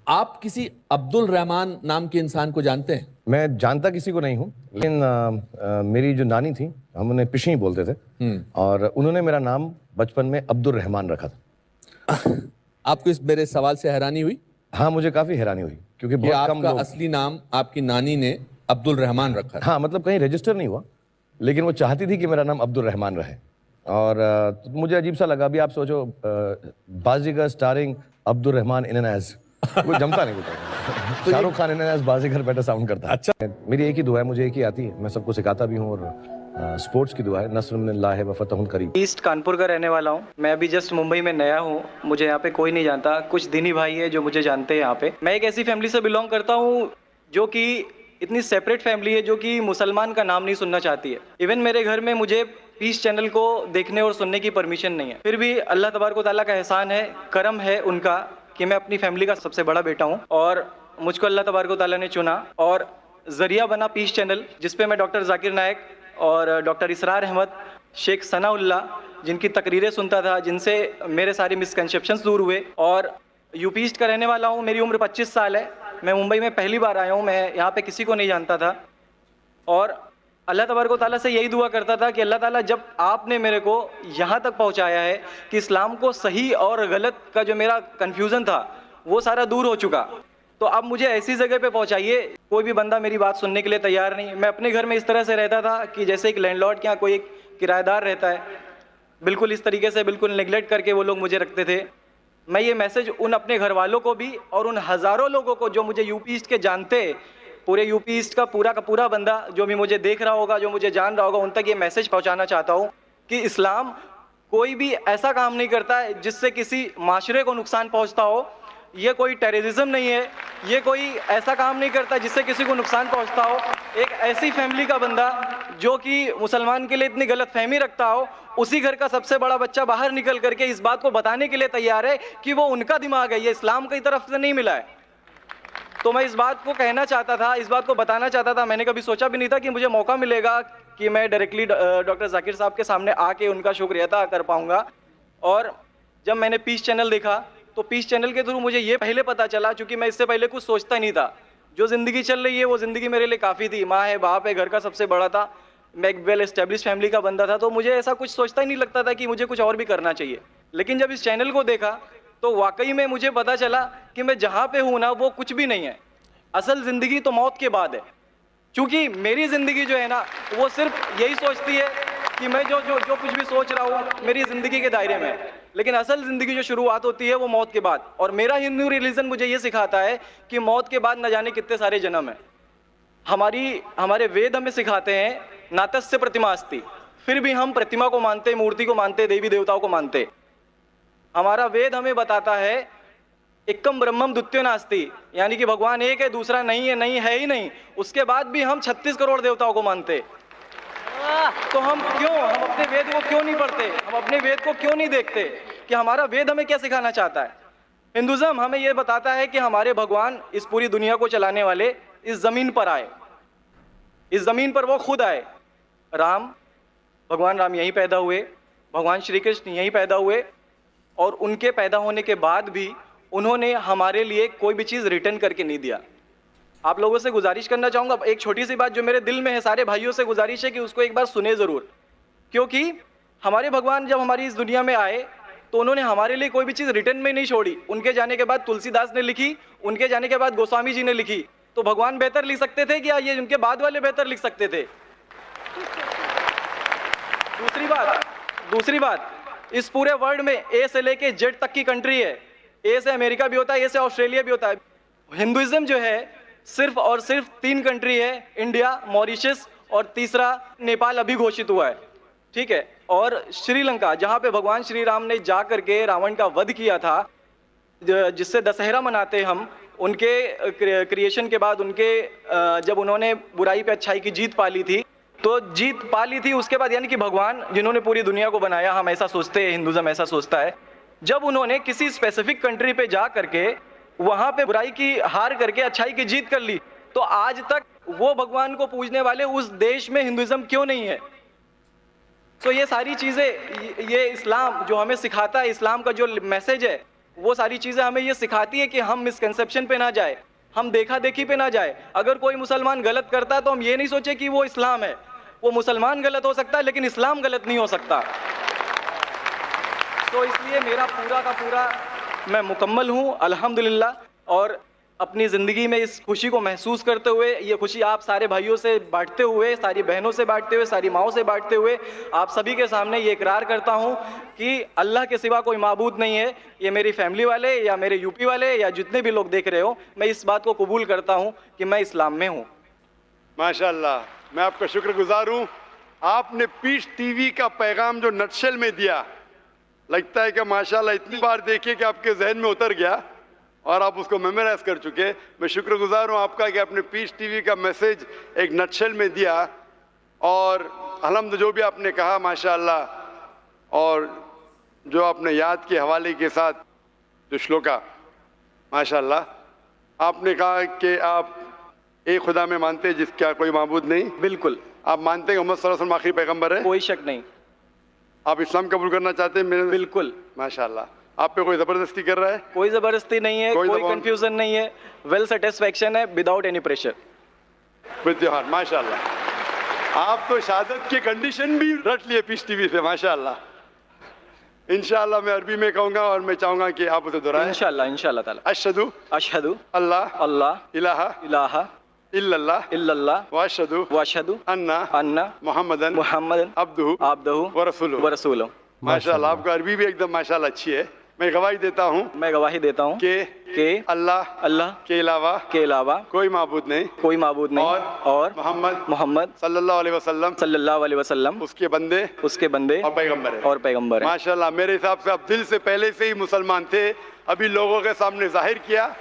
आप किसी अब्दुल रहमान नाम के इंसान को जानते हैं? मैं जानता किसी को नहीं हूँ, लेकिन मेरी जो नानी थी, हम उन्हें पिशी बोलते थे, और उन्होंने मेरा नाम बचपन में अब्दुल रहमान रखा था। आपको इस मेरे सवाल से हैरानी हुई? हाँ, मुझे काफी हैरानी हुई, क्योंकि बहुत कम आपका लोग। असली नाम आपकी नानी ने अब्दुल रहमान रखा था? हाँ, मतलब कहीं रजिस्टर नहीं हुआ, लेकिन वो चाहती थी कि मेरा नाम अब्दुल रहमान रहे। और तो मुझे अजीब सा लगा। अभी आप सोचो, Baazigar starring Abdul Rahman in and as, वो जमता नहीं बोलता। तो Shahrukh Khan in and as Baazigar better sound करता है। अच्छा, मेरी एक ही दुआ है, मुझे एक ही आती है, मैं सबको सिखाता भी हूँ। और स्पोर्ट्स की दुआ है, नस्र मिनल्लाह व फतहुन करीब। ईस्ट कानपुर का रहने वाला हूँ। मैं अभी जस्ट मुंबई में नया हूँ, मुझे यहाँ पे कोई नहीं जानता। कुछ दिनी भाई है जो मुझे जानते हैं यहाँ पे। मैं एक ऐसी फैमिली से बिलोंग करता हूँ जो कि इतनी सेपरेट फैमिली है, जो कि मुसलमान का नाम नहीं सुनना चाहती है। इवन मेरे घर में मुझे पीस चैनल को देखने और सुनने की परमिशन नहीं है। फिर भी अल्लाह तबारक व तआला का एहसान है, करम है उनका, कि मैं अपनी फैमिली का सबसे बड़ा बेटा हूँ और मुझको अल्लाह तबारक व तआला ने चुना। और जरिया बना पीस चैनल, जिसपे मैं डॉक्टर जाकिर नायक और डॉक्टर इसरार अहमद, शेख सनाउल्लाह, जिनकी तकरीरें सुनता था, जिनसे मेरे सारे मिसकंसेप्शंस दूर हुए। और यूपी ईस्ट का रहने वाला हूँ। मेरी उम्र 25 साल है। मैं मुंबई में पहली बार आया हूँ। मैं यहाँ पे किसी को नहीं जानता था और अल्लाह तबारक व तआला से यही दुआ करता था कि अल्लाह ताला, जब आपने मेरे को यहाँ तक पहुँचाया है कि इस्लाम को सही और गलत का जो मेरा कन्फ्यूज़न था वो सारा दूर हो चुका, तो अब मुझे ऐसी जगह पे पहुँचाइए। कोई भी बंदा मेरी बात सुनने के लिए तैयार नहीं। मैं अपने घर में इस तरह से रहता था कि जैसे एक लैंडलॉर्ड के यहाँ कोई एक किराएदार रहता है, बिल्कुल इस तरीके से, बिल्कुल नेगलेक्ट करके वो लोग मुझे रखते थे। मैं ये मैसेज उन अपने घर वालों को भी और उन हज़ारों लोगों को जो मुझे यूपी ईस्ट के जानते, पूरे यूपी ईस्ट का पूरा बंदा जो भी मुझे देख रहा होगा, जो मुझे जान रहा होगा, उन तक ये मैसेज पहुंचाना चाहता हूं कि इस्लाम कोई भी ऐसा काम नहीं करता है जिससे किसी माशरे को नुकसान पहुंचता हो। ये कोई टेररिज्म नहीं है, ये कोई ऐसा काम नहीं करता जिससे किसी को नुकसान पहुंचता हो। एक ऐसी फैमिली का बंदा जो कि मुसलमान के लिए इतनी गलत फहमी रखता हो, उसी घर का सबसे बड़ा बच्चा बाहर निकल करके इस बात को बताने के लिए तैयार है कि वो उनका दिमाग है, ये इस्लाम की तरफ से नहीं मिला है। तो मैं इस बात को कहना चाहता था, इस बात को बताना चाहता था। मैंने कभी सोचा भी नहीं था कि मुझे मौका मिलेगा कि मैं डायरेक्टली डॉक्टर जाकिर साहब के सामने आके उनका शुक्रिया अदा कर पाऊंगा। और जब मैंने पीस चैनल देखा तो पीस चैनल के थ्रू मुझे ये पहले पता चला, क्योंकि मैं इससे पहले कुछ सोचता नहीं था। जो ज़िंदगी चल रही है वो ज़िंदगी मेरे लिए काफ़ी थी। माँ है, बाप है, घर का सबसे बड़ा था, मैं एक वेल एस्टेब्लिश फैमिली का बंदा था, तो मुझे ऐसा कुछ सोचता ही नहीं लगता था कि मुझे कुछ और भी करना चाहिए। लेकिन जब इस चैनल को देखा तो वाकई में मुझे पता चला कि मैं जहाँ पे हूँ ना, वो कुछ भी नहीं है। असल ज़िंदगी तो मौत के बाद है। क्योंकि मेरी ज़िंदगी जो है ना, वो सिर्फ यही सोचती है कि मैं जो जो जो कुछ भी सोच रहा हूँ मेरी ज़िंदगी के दायरे में है। लेकिन असल ज़िंदगी जो शुरुआत होती है वो मौत के बाद। और मेरा हिंदू रिलीजन मुझे ये सिखाता है कि मौत के बाद न जाने कितने सारे जन्म हैं। हमारे वेद हमें सिखाते हैं नातस्य प्रतिमा अस्ति, फिर भी हम प्रतिमा को मानते, मूर्ति को मानते, देवी देवताओं को मानते। हमारा वेद हमें बताता है एकम ब्रह्मम द्वितीयो नास्ति, यानी कि भगवान एक है, दूसरा नहीं है, नहीं है ही नहीं। उसके बाद भी हम 36 करोड़ देवताओं को मानते। तो हम अपने वेद को क्यों नहीं पढ़ते? हम अपने वेद को क्यों नहीं देखते कि हमारा वेद हमें क्या सिखाना चाहता है? हिंदुज़म हमें यह बताता है कि हमारे भगवान इस पूरी दुनिया को चलाने वाले इस ज़मीन पर आए, इस ज़मीन पर वो खुद आए। भगवान राम यहीं पैदा हुए, भगवान श्री कृष्ण यहीं पैदा हुए, और उनके पैदा होने के बाद भी उन्होंने हमारे लिए कोई भी चीज़ रिटर्न करके नहीं दिया। आप लोगों से गुजारिश करना चाहूँगा, एक छोटी सी बात जो मेरे दिल में है, सारे भाइयों से गुजारिश है कि उसको एक बार सुने ज़रूर। क्योंकि हमारे भगवान जब हमारी इस दुनिया में आए तो उन्होंने हमारे लिए कोई भी चीज़ रिटर्न में नहीं छोड़ी। उनके जाने के बाद तुलसीदास ने लिखी, उनके जाने के बाद गोस्वामी जी ने लिखी। तो भगवान बेहतर लिख सकते थे क्या ये उनके बाद वाले बेहतर लिख सकते थे? दूसरी बात, इस पूरे वर्ल्ड में ए से लेके जेड तक की कंट्री है। ए से अमेरिका भी होता है, ए से ऑस्ट्रेलिया भी होता है। हिंदुइज्म जो है सिर्फ और सिर्फ 3 कंट्री है, इंडिया, मॉरिशस और तीसरा नेपाल अभी घोषित हुआ है, ठीक है। और श्रीलंका, जहाँ पे भगवान श्री राम ने जा करके रावण का वध किया था, जिससे दशहरा मनाते हम, उनके क्रिएशन के बाद, जब उन्होंने बुराई पे अच्छाई की जीत पा ली थी, तो जीत पा ली थी उसके बाद, यानी कि भगवान जिन्होंने पूरी दुनिया को बनाया, हम ऐसा सोचते हैं, हिंदुज़म ऐसा सोचता है, जब उन्होंने किसी स्पेसिफिक कंट्री पे जा करके वहाँ पे बुराई की हार करके अच्छाई की जीत कर ली, तो आज तक वो भगवान को पूजने वाले उस देश में हिंदुइज्म क्यों नहीं है? तो ये सारी चीज़ें, ये इस्लाम जो हमें सिखाता है, इस्लाम का जो मैसेज है वो सारी चीज़ें हमें ये सिखाती है कि हम मिसकंसेप्शन पे ना जाए, हम देखा देखी पे ना जाए। अगर कोई मुसलमान गलत करता है तो हम ये नहीं सोचे कि वो इस्लाम है। वो मुसलमान गलत हो सकता है लेकिन इस्लाम गलत नहीं हो सकता। तो इसलिए मेरा पूरा का पूरा मैं मुकम्मल हूँ अल्हम्दुलिल्लाह, और अपनी ज़िंदगी में इस खुशी को महसूस करते हुए, ये खुशी आप सारे भाइयों से बांटते हुए, सारी बहनों से बांटते हुए, सारी माओं से बांटते हुए, आप सभी के सामने ये इकरार करता हूँ कि अल्लाह के सिवा कोई माबूद नहीं है। ये मेरी फैमिली वाले या मेरे यूपी वाले या जितने भी लोग देख रहे हो, मैं इस बात को कबूल करता हूँ कि मैं इस्लाम में हूँ। माशाल्लाह, मैं आपका शुक्रगुजार हूँ। आपने पीस टीवी का पैगाम जो नटशेल में दिया, लगता है कि माशाल्लाह इतनी बार देखिए कि आपके जहन में उतर गया और आप उसको मेमोराइज कर चुके। मैं शुक्रगुजार हूँ आपका कि आपने पीस टीवी का मैसेज एक नटशेल में दिया, और अल्हम्दुलिल्लाह जो भी आपने कहा माशाल्लाह, और जो आपने याद के हवाले के साथ जो श्लोका, माशाल्लाह आपने कहा कि आप एक खुदा में मानते हैं जिसका कोई माबूद नहीं। बिल्कुल। आप मानते हैं मोहम्मद सल्लल्लाहु अलैहि वसल्लम आखिरी पैगंबर है? कोई शक नहीं। आप इस्लाम कबूल करना चाहते हैं? मेरे बिल्कुल। माशाल्लाह। आप पे कोई जबरदस्ती कर रहा है? कोई ज़बरदस्ती नहीं है, कोई कंफ्यूजन नहीं है, वेल सेटिस्फैक्शन है, विदाउट एनी प्रेशर। त्योहार माशाल्लाह। आप तो शहादत के कंडीशन भी रट लिए पीस टीवी से, माशाल्लाह। इंशाल्लाह मैं अरबी में कहूँगा और मैं चाहूँगा कि आप उसे दोहराएं। इंशाल्लाह ताला। अशहदु अशहदु अल्लाह अल्लाह इलाहा इलाहा इल्लल्लाह इल्लल्लाह व अशहदु अन्ना मुहम्मदन अब्दुहु व रसूलुहु। माशाल्लाह, आपका अरबी भी एकदम माशाल्लाह अच्छी है। मैं गवाही देता हूँ कि अल्लाह के अलावा कोई माबूद नहीं और मोहम्मद सल्लल्लाहु अलैहि वसल्लम उसके बंदे और पैगंबर है। माशाल्लाह, मेरे हिसाब से आप दिल से पहले से ही मुसलमान थे, अभी लोगों के सामने जाहिर किया।